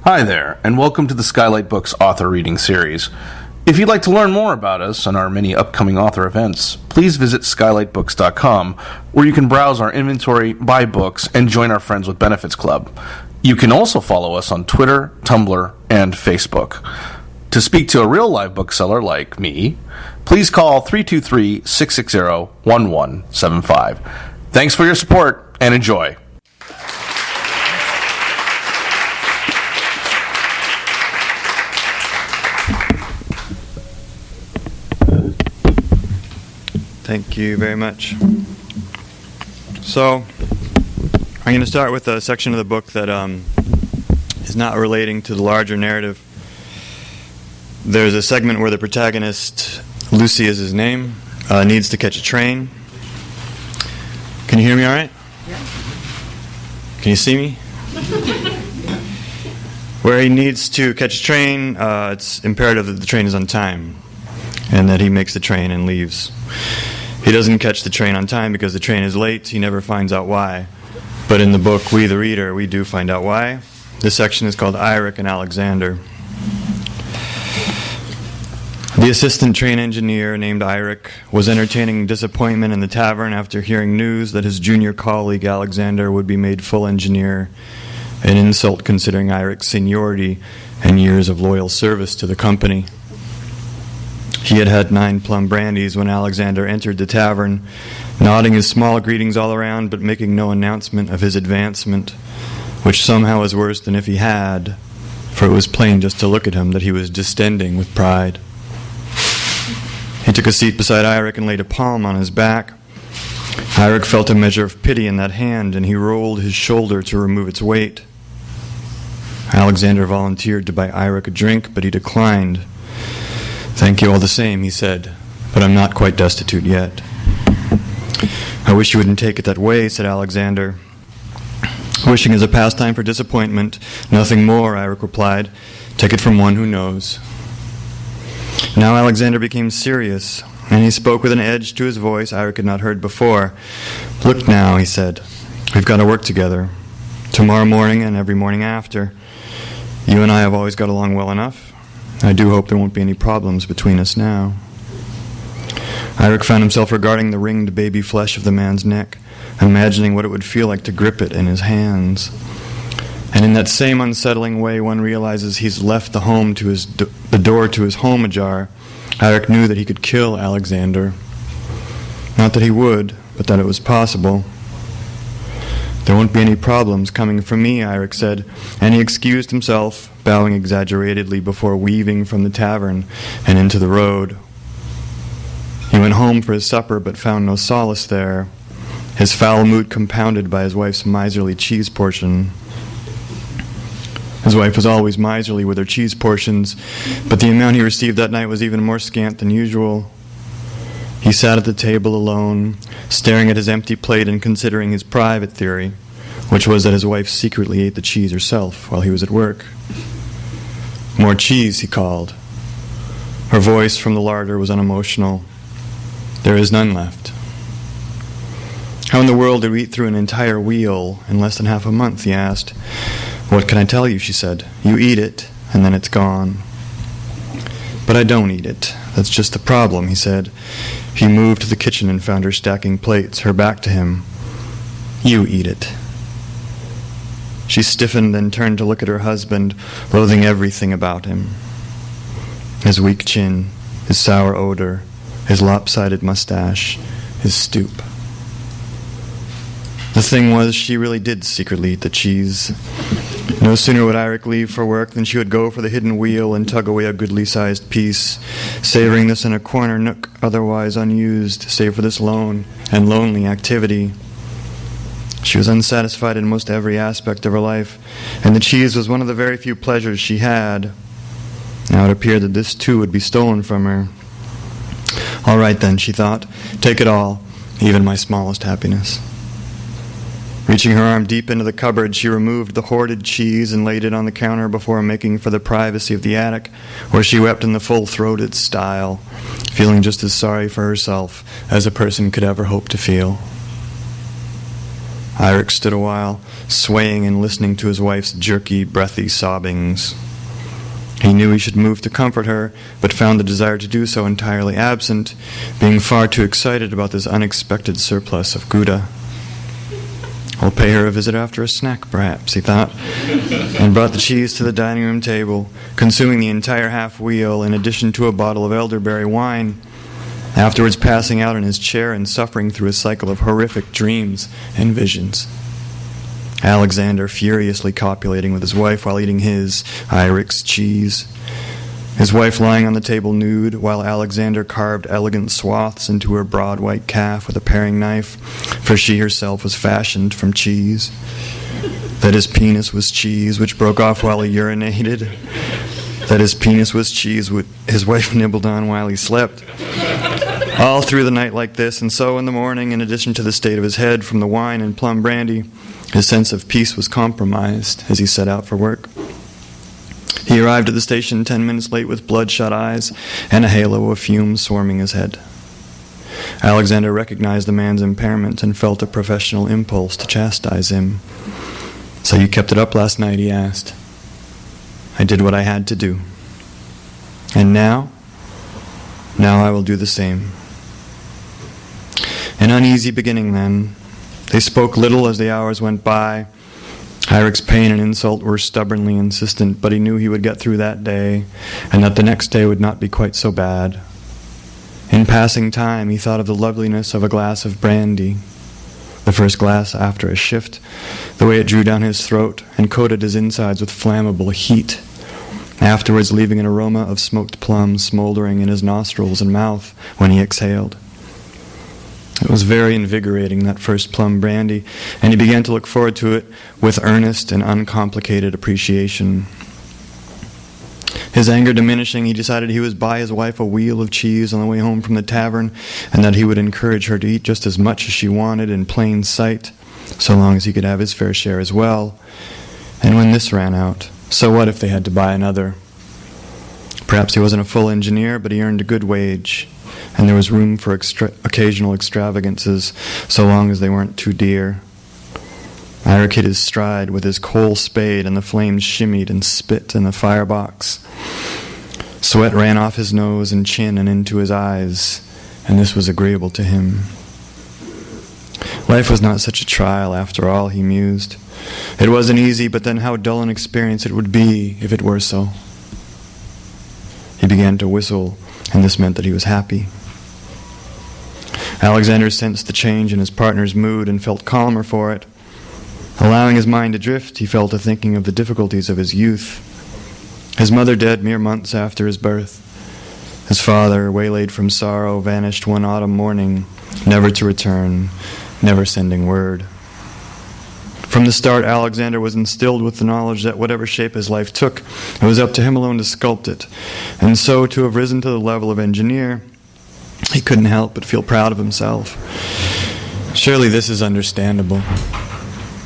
Hi there, and welcome to the Skylight Books author reading series. If you'd like to learn more about us and our many upcoming author events, please visit skylightbooks.com, where you can browse our inventory, buy books, and join our Friends with Benefits Club. You can also follow us on Twitter, Tumblr, and Facebook. To speak to a real live bookseller like me, please call 323-660-1175. Thanks for your support, and enjoy. Thank you very much. So, I'm going to start with a section of the book that is not relating to the larger narrative. There's a segment where the protagonist, Lucien is his name, needs to catch a train. Can you hear me all right? Yeah. Can you see me? Where he needs to catch a train, it's imperative that the train is on time and that he makes the train and leaves. He doesn't catch the train on time because the train is late. He never finds out why. But in the book, we, the reader, we do find out why. This section is called Eirik and Alexander. The assistant train engineer named Eirik was entertaining disappointment in the tavern after hearing news that his junior colleague Alexander would be made full engineer, an insult considering Eirik's seniority and years of loyal service to the company. He had had 9 plum brandies when Alexander entered the tavern, nodding his small greetings all around but making no announcement of his advancement, which somehow was worse than if he had, for it was plain just to look at him that he was distending with pride. He took a seat beside Eirik and laid a palm on his back. Eirik felt a measure of pity in that hand, and he rolled his shoulder to remove its weight. Alexander volunteered to buy Eirik a drink, but he declined. "Thank you all the same," he said, "but I'm not quite destitute yet." "I wish you wouldn't take it that way," said Alexander. "Wishing is a pastime for disappointment, nothing more," Eirik replied. "Take it from one who knows." Now Alexander became serious, and he spoke with an edge to his voice Eirik had not heard before. "Look now," he said, "we've got to work together. Tomorrow morning and every morning after. You and I have always got along well enough. I do hope there won't be any problems between us now." Eirik found himself regarding the ringed baby flesh of the man's neck, imagining what it would feel like to grip it in his hands. And in that same unsettling way one realizes he's left the door to his home ajar, Eirik knew that he could kill Alexander. Not that he would, but that it was possible. "There won't be any problems coming from me," Eirik said, and he excused himself, bowing exaggeratedly before weaving from the tavern and into the road. He went home for his supper but found no solace there, his foul mood compounded by his wife's miserly cheese portion. His wife was always miserly with her cheese portions, but the amount he received that night was even more scant than usual. He sat at the table alone, staring at his empty plate and considering his private theory, which was that his wife secretly ate the cheese herself while he was at work. "More cheese," he called. Her voice from the larder was unemotional. "There is none left." "How in the world did we eat through an entire wheel in less than half a month?" he asked. "What can I tell you?" she said. "You eat it, and then it's gone." "But I don't eat it. That's just the problem," he said. He moved to the kitchen and found her stacking plates, her back to him. "You eat it." She stiffened and turned to look at her husband, loathing everything about him. His weak chin, his sour odor, his lopsided mustache, his stoop. The thing was, she really did secretly eat the cheese. No sooner would Eirik leave for work than she would go for the hidden wheel and tug away a goodly-sized piece, savoring this in a corner nook otherwise unused, save for this lone and lonely activity. She was unsatisfied in most every aspect of her life, and the cheese was one of the very few pleasures she had. Now it appeared that this too would be stolen from her. "All right then," she thought, "take it all, even my smallest happiness." Reaching her arm deep into the cupboard, she removed the hoarded cheese and laid it on the counter before making for the privacy of the attic, where she wept in the full-throated style, feeling just as sorry for herself as a person could ever hope to feel. Eirik stood a while, swaying and listening to his wife's jerky, breathy sobbings. He knew he should move to comfort her, but found the desire to do so entirely absent, being far too excited about this unexpected surplus of Gouda. I'll pay her a visit after a snack, perhaps, he thought, and brought the cheese to the dining room table, consuming the entire half wheel in addition to a bottle of elderberry wine, afterwards passing out in his chair and suffering through a cycle of horrific dreams and visions. Alexander furiously copulating with his wife while eating his, Eirik's, cheese. His wife lying on the table nude, while Alexander carved elegant swaths into her broad white calf with a paring knife, for she herself was fashioned from cheese. That his penis was cheese, which broke off while he urinated. That his penis was cheese, which his wife nibbled on while he slept. All through the night like this, and so in the morning, in addition to the state of his head from the wine and plum brandy, his sense of peace was compromised as he set out for work. He arrived at the station 10 minutes late with bloodshot eyes and a halo of fumes swarming his head. Alexander recognized the man's impairment and felt a professional impulse to chastise him. "So you kept it up last night?" he asked. "I did what I had to do. And now? Now I will do the same." An uneasy beginning then. They spoke little as the hours went by. Eirik's pain and insult were stubbornly insistent, but he knew he would get through that day, and that the next day would not be quite so bad. In passing time, he thought of the loveliness of a glass of brandy, the first glass after a shift, the way it drew down his throat and coated his insides with flammable heat, afterwards leaving an aroma of smoked plums smoldering in his nostrils and mouth when he exhaled. It was very invigorating, that first plum brandy, and he began to look forward to it with earnest and uncomplicated appreciation. His anger diminishing, he decided he would buy his wife a wheel of cheese on the way home from the tavern, and that he would encourage her to eat just as much as she wanted in plain sight, so long as he could have his fair share as well. And when this ran out, so what if they had to buy another? Perhaps he wasn't a full engineer, but he earned a good wage, and there was room for occasional extravagances, so long as they weren't too dear. Eirik hit his stride with his coal spade, and the flames shimmied and spit in the firebox. Sweat ran off his nose and chin and into his eyes, and this was agreeable to him. Life was not such a trial, after all, he mused. It wasn't easy, but then how dull an experience it would be if it were so. He began to whistle, and this meant that he was happy. Alexander sensed the change in his partner's mood and felt calmer for it. Allowing his mind to drift, he fell to thinking of the difficulties of his youth. His mother dead mere months after his birth. His father, waylaid from sorrow, vanished one autumn morning, never to return, never sending word. From the start, Alexander was instilled with the knowledge that whatever shape his life took, it was up to him alone to sculpt it. And so, to have risen to the level of engineer, he couldn't help but feel proud of himself. Surely this is understandable.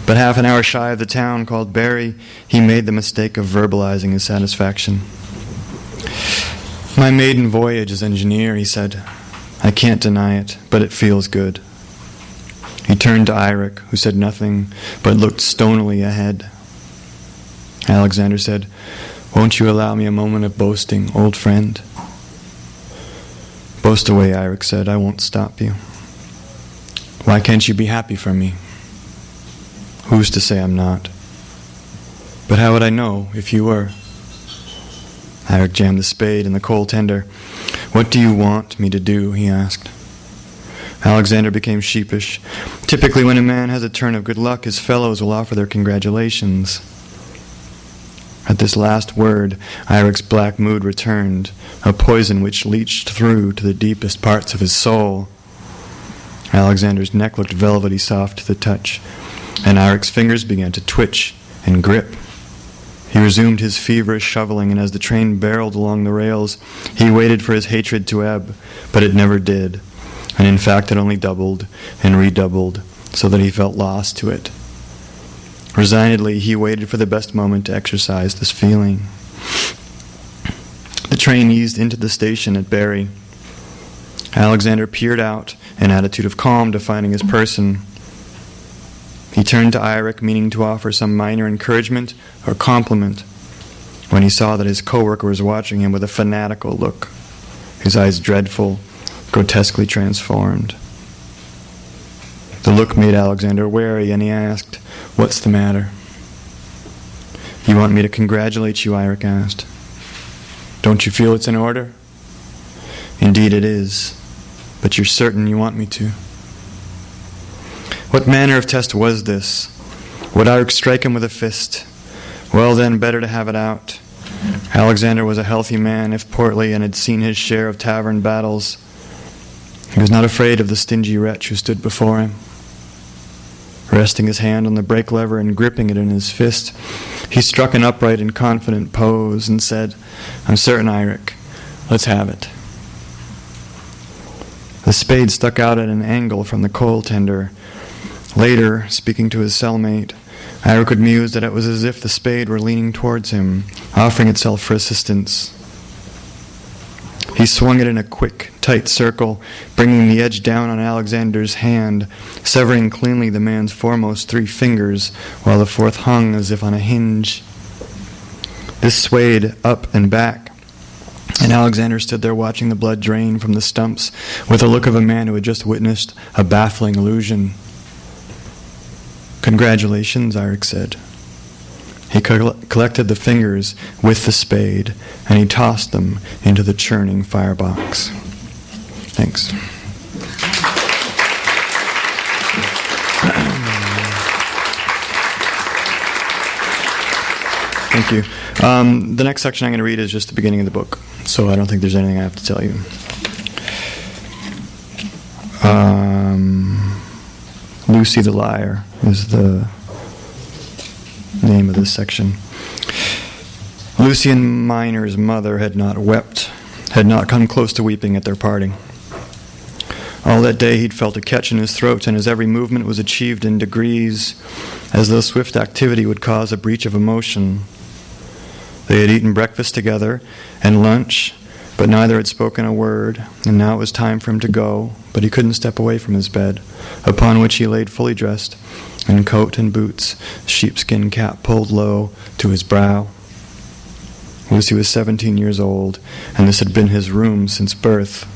But half an hour shy of the town called Barry, he made the mistake of verbalizing his satisfaction. "My maiden voyage as engineer," he said. "I can't deny it, but it feels good." He turned to Eirik, who said nothing, but looked stonily ahead. Alexander said, "Won't you allow me a moment of boasting, old friend?" "Boast away," Eirik said. "I won't stop you." "Why can't you be happy for me?" "Who's to say I'm not?" "But how would I know if you were?" Eirik jammed the spade in the coal tender. "What do you want me to do?" he asked. Alexander became sheepish. Typically, when a man has a turn of good luck, his fellows will offer their congratulations. At this last word, Eirik's black mood returned, a poison which leached through to the deepest parts of his soul. Alexander's neck looked velvety soft to the touch, and Eirik's fingers began to twitch and grip. He resumed his feverish shoveling, and as the train barreled along the rails, he waited for his hatred to ebb, but it never did, and in fact it only doubled and redoubled, so that he felt lost to it. Resignedly, he waited for the best moment to exercise this feeling. The train eased into the station at Barry. Alexander peered out, an attitude of calm defining his person. He turned to Eirik, meaning to offer some minor encouragement or compliment, when he saw that his co-worker was watching him with a fanatical look, his eyes dreadful, grotesquely transformed. The look made Alexander wary, and he asked, "What's the matter?" "You want me to congratulate you?" Eirik asked. "Don't you feel it's in order?" "Indeed it is, but you're certain you want me to?" What manner of test was this? Would Eirik strike him with a fist? Well then, better to have it out. Alexander was a healthy man, if portly, and had seen his share of tavern battles. He was not afraid of the stingy wretch who stood before him. Resting his hand on the brake lever and gripping it in his fist, he struck an upright and confident pose and said, "I'm certain, Eirik. Let's have it." The spade stuck out at an angle from the coal tender. Later, speaking to his cellmate, Eirik could muse that it was as if the spade were leaning towards him, offering itself for assistance. He swung it in a quick, tight circle, bringing the edge down on Alexander's hand, severing cleanly the man's foremost 3 fingers, while the fourth hung as if on a hinge. This swayed up and back, and Alexander stood there watching the blood drain from the stumps with the look of a man who had just witnessed a baffling illusion. "Congratulations," Eirik said. He collected the fingers with the spade, and he tossed them into the churning firebox. Thanks. Thank you. The next section I'm going to read is just the beginning of the book, so I don't think there's anything I have to tell you. Lucy the Liar is the name of this section. Lucien Minor's mother had not wept, had not come close to weeping at their parting. All that day he'd felt a catch in his throat, and his every movement was achieved in degrees, as though swift activity would cause a breach of emotion. They had eaten breakfast together and lunch, but neither had spoken a word, and now it was time for him to go, but he couldn't step away from his bed, upon which he laid fully dressed, in coat and boots, sheepskin cap pulled low to his brow. Lucy was 17 years old, and this had been his room since birth.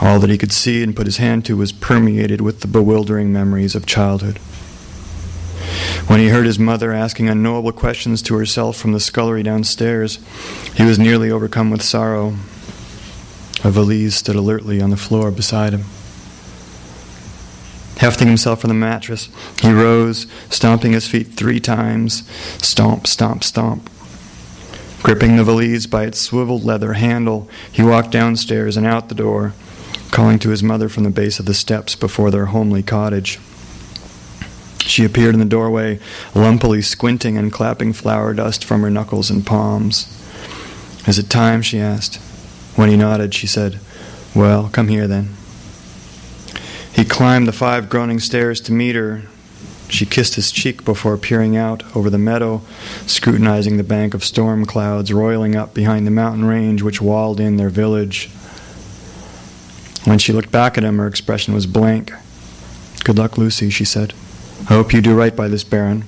All that he could see and put his hand to was permeated with the bewildering memories of childhood. When he heard his mother asking unknowable questions to herself from the scullery downstairs, he was nearly overcome with sorrow. A valise stood alertly on the floor beside him. Hefting himself from the mattress, he rose, stomping his feet 3 times. Stomp, stomp, stomp. Gripping the valise by its swiveled leather handle, he walked downstairs and out the door, calling to his mother from the base of the steps before their homely cottage. She appeared in the doorway, lumpily squinting and clapping flour dust from her knuckles and palms. "Is it time?" she asked. When he nodded, she said, "Well, come here then." He climbed the 5 groaning stairs to meet her. She kissed his cheek before peering out over the meadow, scrutinizing the bank of storm clouds roiling up behind the mountain range which walled in their village. When she looked back at him, her expression was blank. "Good luck, Lucy," she said. "I hope you do right by this Baron.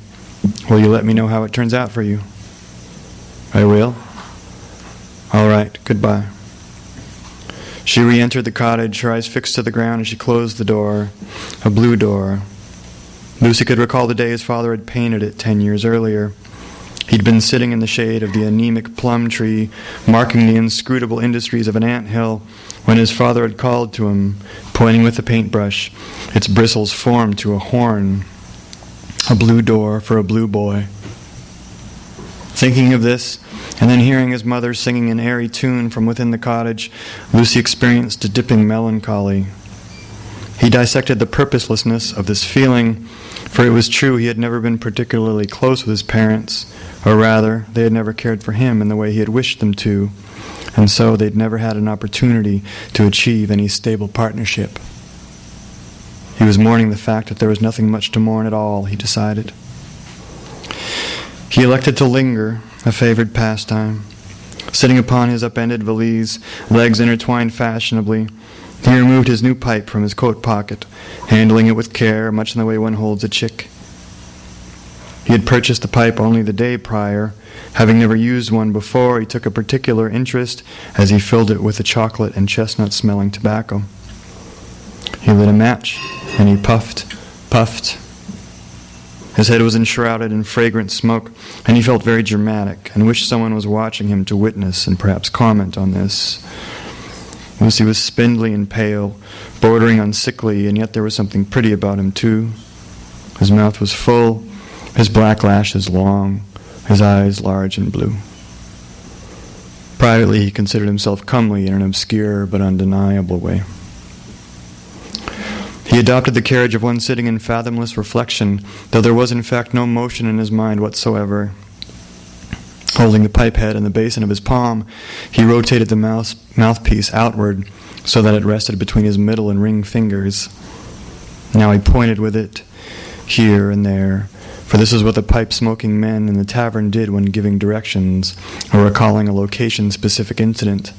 Will you let me know how it turns out for you?" "I will." "All right, goodbye." She re-entered the cottage, her eyes fixed to the ground as she closed the door, a blue door. Lucy could recall the day his father had painted it 10 years earlier. He'd been sitting in the shade of the anemic plum tree, marking the inscrutable industries of an anthill, when his father had called to him, pointing with the paintbrush, its bristles formed to a horn. A blue door for a blue boy. Thinking of this, and then hearing his mother singing an airy tune from within the cottage, Lucy experienced a dipping melancholy. He dissected the purposelessness of this feeling, for it was true he had never been particularly close with his parents, or rather, they had never cared for him in the way he had wished them to, and so they'd never had an opportunity to achieve any stable partnership. He was mourning the fact that there was nothing much to mourn at all, he decided. He elected to linger, a favored pastime. Sitting upon his upended valise, legs intertwined fashionably, he removed his new pipe from his coat pocket, handling it with care, much in the way one holds a chick. He had purchased the pipe only the day prior. Having never used one before, he took a particular interest as he filled it with the chocolate and chestnut-smelling tobacco. He lit a match, and he puffed. His head was enshrouded in fragrant smoke, and he felt very dramatic, and wished someone was watching him to witness and perhaps comment on this. Lucy was spindly and pale, bordering on sickly, and yet there was something pretty about him, too. His mouth was full, his black lashes long, his eyes large and blue. Privately, he considered himself comely in an obscure but undeniable way. He adopted the carriage of one sitting in fathomless reflection, though there was in fact no motion in his mind whatsoever. Holding the pipe head in the basin of his palm, he rotated the mouthpiece outward so that it rested between his middle and ring fingers. Now he pointed with it here and there, for this is what the pipe-smoking men in the tavern did when giving directions or recalling a location-specific incident.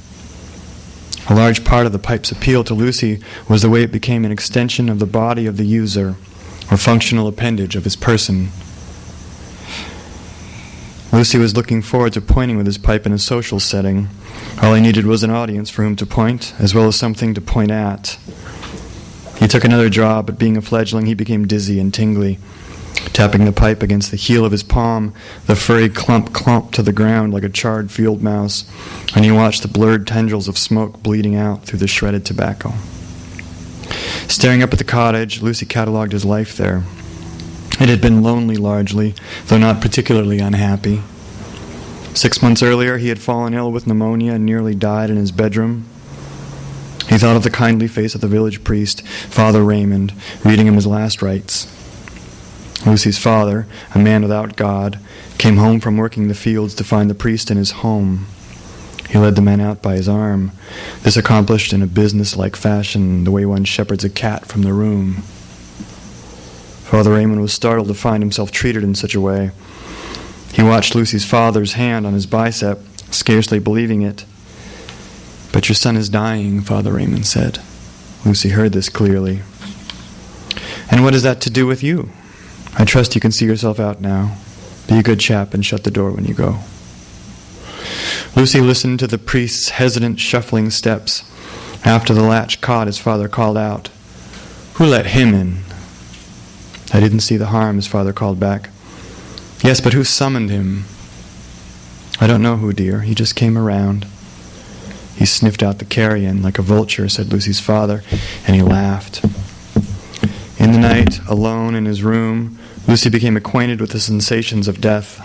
A large part of the pipe's appeal to Lucy was the way it became an extension of the body of the user, or functional appendage of his person. Lucy was looking forward to pointing with his pipe in a social setting. All he needed was an audience for whom to point, as well as something to point at. He took another draw, but being a fledgling, he became dizzy and tingly. Tapping the pipe against the heel of his palm, the furry clump clumped to the ground like a charred field mouse, and he watched the blurred tendrils of smoke bleeding out through the shredded tobacco. Staring up at the cottage, Lucy catalogued his life there. It had been lonely largely, though not particularly unhappy. 6 months earlier, he had fallen ill with pneumonia and nearly died in his bedroom. He thought of the kindly face of the village priest, Father Raymond, reading him his last rites. Lucy's father, a man without God, came home from working the fields to find the priest in his home. He led the man out by his arm, this accomplished in a business-like fashion, the way one shepherds a cat from the room. Father Raymond was startled to find himself treated in such a way. He watched Lucy's father's hand on his bicep, scarcely believing it. "But your son is dying," Father Raymond said. Lucy heard this clearly. "And what has that to do with you? I trust you can see yourself out now. Be a good chap and shut the door when you go." Lucy listened to the priest's hesitant, shuffling steps. After the latch caught, his father called out, "Who let him in?" "I didn't see the harm," his father called back. "Yes, but who summoned him?" "I don't know who, dear. He just came around." "He sniffed out the carrion like a vulture," said Lucy's father, and he laughed. In the night, alone in his room, Lucy became acquainted with the sensations of death.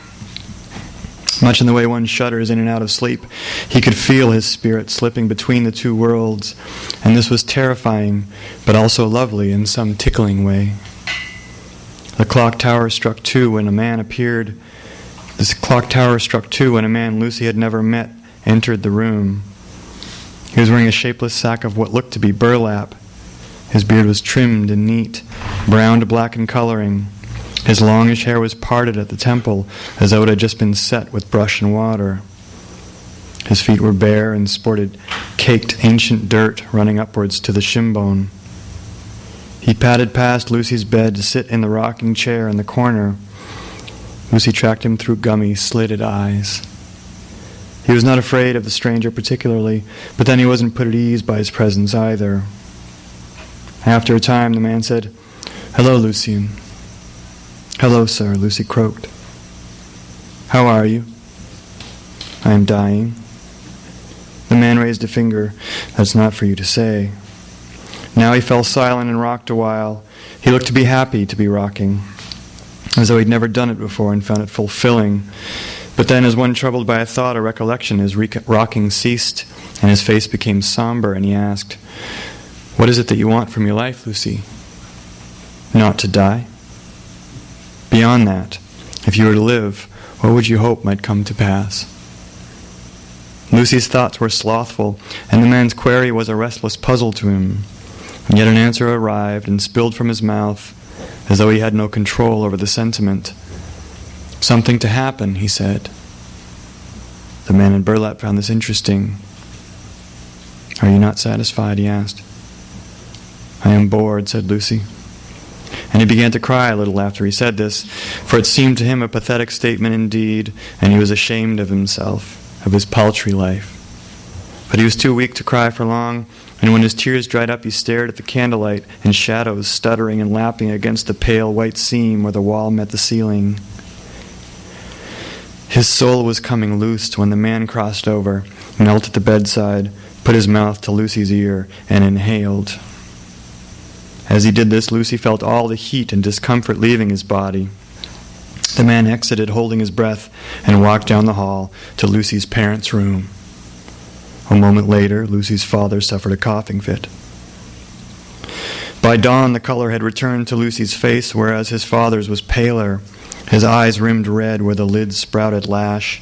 Much in the way one shudders in and out of sleep, he could feel his spirit slipping between the two worlds, and this was terrifying, but also lovely in some tickling way. The clock tower struck 2 when a man Lucy had never met entered the room. He was wearing a shapeless sack of what looked to be burlap. His beard was trimmed and neat, brown to black in coloring. His longish hair was parted at the temple, as though it had just been set with brush and water. His feet were bare and sported caked ancient dirt running upwards to the shin bone. He padded past Lucy's bed to sit in the rocking chair in the corner. Lucy tracked him through gummy, slitted eyes. He was not afraid of the stranger particularly, but then he wasn't put at ease by his presence either. After a time, the man said, "Hello, Lucien." "Hello, sir," Lucy croaked. "How are you?" "I am dying." The man raised a finger. "That's not for you to say." Now he fell silent and rocked a while. He looked to be happy to be rocking, as though he'd never done it before and found it fulfilling. But then, as one troubled by a thought or recollection, his rocking ceased, and his face became somber, and he asked, "What is it that you want from your life, Lucy?" "Not to die." "Beyond that, if you were to live, what would you hope might come to pass?" Lucy's thoughts were slothful, and the man's query was a restless puzzle to him. And yet an answer arrived and spilled from his mouth, as though he had no control over the sentiment. "Something to happen," he said. The man in burlap found this interesting. "Are you not satisfied?" he asked. "I am bored," said Lucy. And he began to cry a little after he said this, for it seemed to him a pathetic statement indeed, and he was ashamed of himself, of his paltry life. But he was too weak to cry for long, and when his tears dried up, he stared at the candlelight in shadows, stuttering and lapping against the pale white seam where the wall met the ceiling. His soul was coming loose when the man crossed over, knelt at the bedside, put his mouth to Lucy's ear, and inhaled. As he did this, Lucy felt all the heat and discomfort leaving his body. The man exited, holding his breath, and walked down the hall to Lucy's parents' room. A moment later, Lucy's father suffered a coughing fit. By dawn, the color had returned to Lucy's face, whereas his father's was paler, his eyes rimmed red where the lids sprouted lash.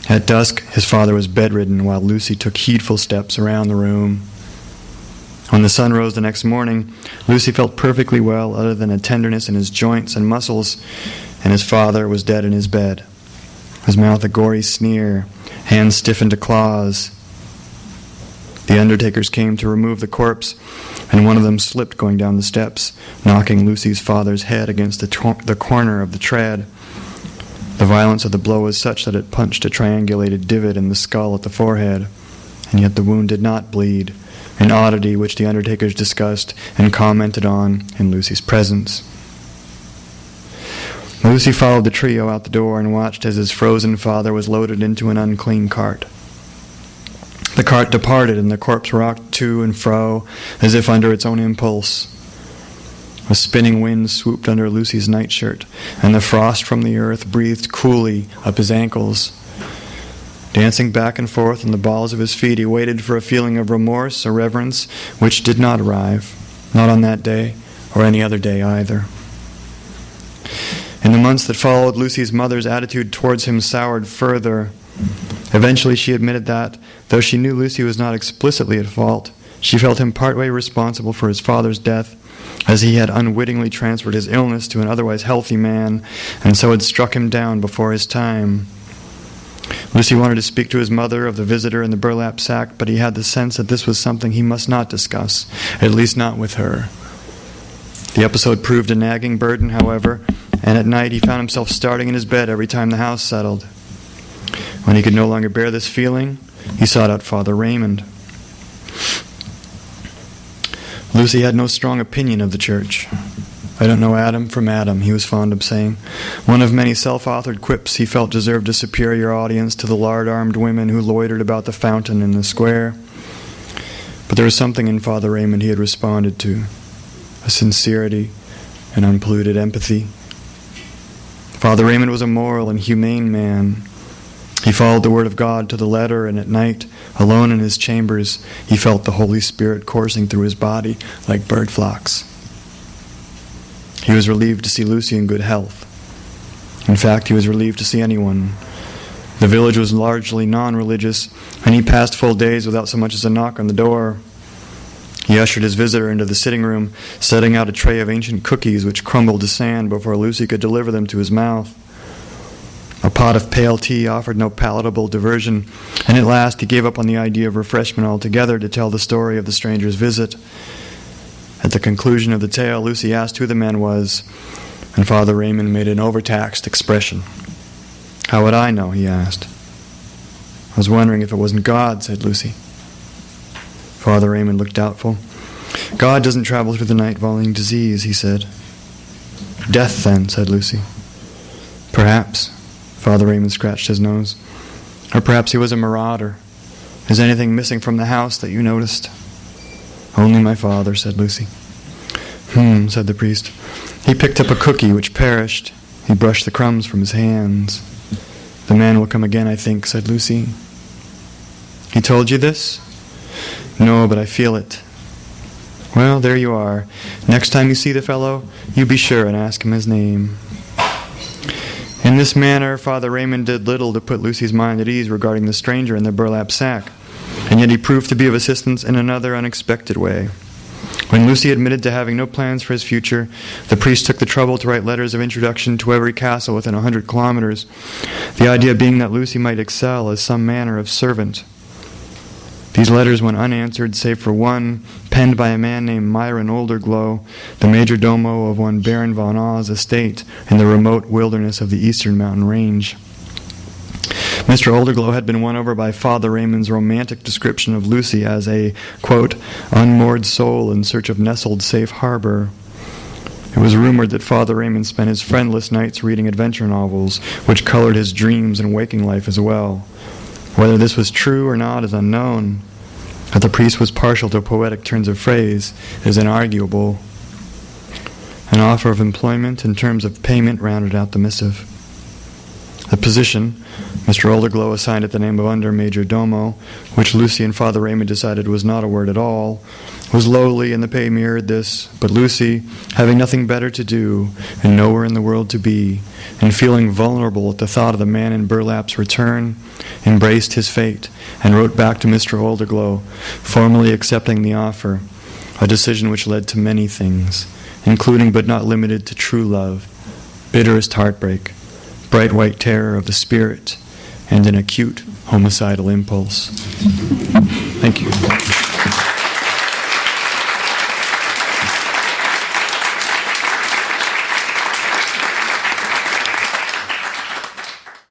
At dusk, his father was bedridden, while Lucy took heedful steps around the room. When the sun rose the next morning, Lucy felt perfectly well, other than a tenderness in his joints and muscles, and his father was dead in his bed, his mouth a gory sneer, hands stiffened to claws. The undertakers came to remove the corpse, and one of them slipped going down the steps, knocking Lucy's father's head against the corner of the tread. The violence of the blow was such that it punched a triangulated divot in the skull at the forehead, and yet the wound did not bleed, an oddity which the undertakers discussed and commented on in Lucy's presence. Lucy followed the trio out the door and watched as his frozen father was loaded into an unclean cart. The cart departed, and the corpse rocked to and fro as if under its own impulse. A spinning wind swooped under Lucy's nightshirt, and the frost from the earth breathed coolly up his ankles. Dancing back and forth on the balls of his feet, he waited for a feeling of remorse or reverence which did not arrive, not on that day or any other day either. In the months that followed, Lucy's mother's attitude towards him soured further. Eventually she admitted that, though she knew Lucy was not explicitly at fault, she felt him partway responsible for his father's death, as he had unwittingly transferred his illness to an otherwise healthy man, and so had struck him down before his time. Lucy wanted to speak to his mother of the visitor in the burlap sack, but he had the sense that this was something he must not discuss, at least not with her. The episode proved a nagging burden, however, and at night he found himself starting in his bed every time the house settled. When he could no longer bear this feeling, he sought out Father Raymond. Lucy had no strong opinion of the church. "I don't know Adam from Adam," he was fond of saying, one of many self-authored quips he felt deserved a superior audience to the lard-armed women who loitered about the fountain in the square. But there was something in Father Raymond he had responded to, a sincerity, an unpolluted empathy. Father Raymond was a moral and humane man. He followed the Word of God to the letter, and at night, alone in his chambers, he felt the Holy Spirit coursing through his body like bird flocks. He was relieved to see Lucy in good health. In fact, he was relieved to see anyone. The village was largely non-religious, and he passed full days without so much as a knock on the door. He ushered his visitor into the sitting room, setting out a tray of ancient cookies which crumbled to sand before Lucy could deliver them to his mouth. A pot of pale tea offered no palatable diversion, and at last he gave up on the idea of refreshment altogether to tell the story of the stranger's visit. At the conclusion of the tale, Lucy asked who the man was, and Father Raymond made an overtaxed expression. "How would I know?" he asked. "I was wondering if it wasn't God," said Lucy. Father Raymond looked doubtful. "God doesn't travel through the night vomiting disease," he said. "Death, then," said Lucy. "Perhaps." Father Raymond scratched his nose. "Or perhaps he was a marauder. Is anything missing from the house that you noticed?" "Only my father," said Lucy. Said the priest. "He picked up a cookie which perished. He brushed the crumbs from his hands." "The man will come again, I think," said Lucy. "He told you this?" "No, but I feel it." "Well, there you are. Next time you see the fellow, you be sure and ask him his name." In this manner, Father Raymond did little to put Lucy's mind at ease regarding the stranger in the burlap sack, and yet he proved to be of assistance in another unexpected way. When Lucy admitted to having no plans for his future, the priest took the trouble to write letters of introduction to every castle within 100 kilometers, the idea being that Lucy might excel as some manner of servant. These letters went unanswered, save for one, penned by a man named Myron Olderglow, the majordomo of one Baron Von Aux estate in the remote wilderness of the eastern mountain range. Mr. Olderglow had been won over by Father Raymond's romantic description of Lucy as a, quote, unmoored soul in search of nestled safe harbor. It was rumored that Father Raymond spent his friendless nights reading adventure novels, which colored his dreams and waking life as well. Whether this was true or not is unknown. That the priest was partial to poetic turns of phrase is inarguable. An offer of employment in terms of payment rounded out the missive. The position, Mr. Olderglow assigned it the name of Undermajordomo, which Lucy and Father Raymond decided was not a word at all, was lowly, and the pay mirrored this. But Lucy, having nothing better to do and nowhere in the world to be, and feeling vulnerable at the thought of the man in burlap's return, embraced his fate and wrote back to Mr. Olderglow, formally accepting the offer, a decision which led to many things, including but not limited to true love, bitterest heartbreak, bright white terror of the spirit, and an acute homicidal impulse. Thank you.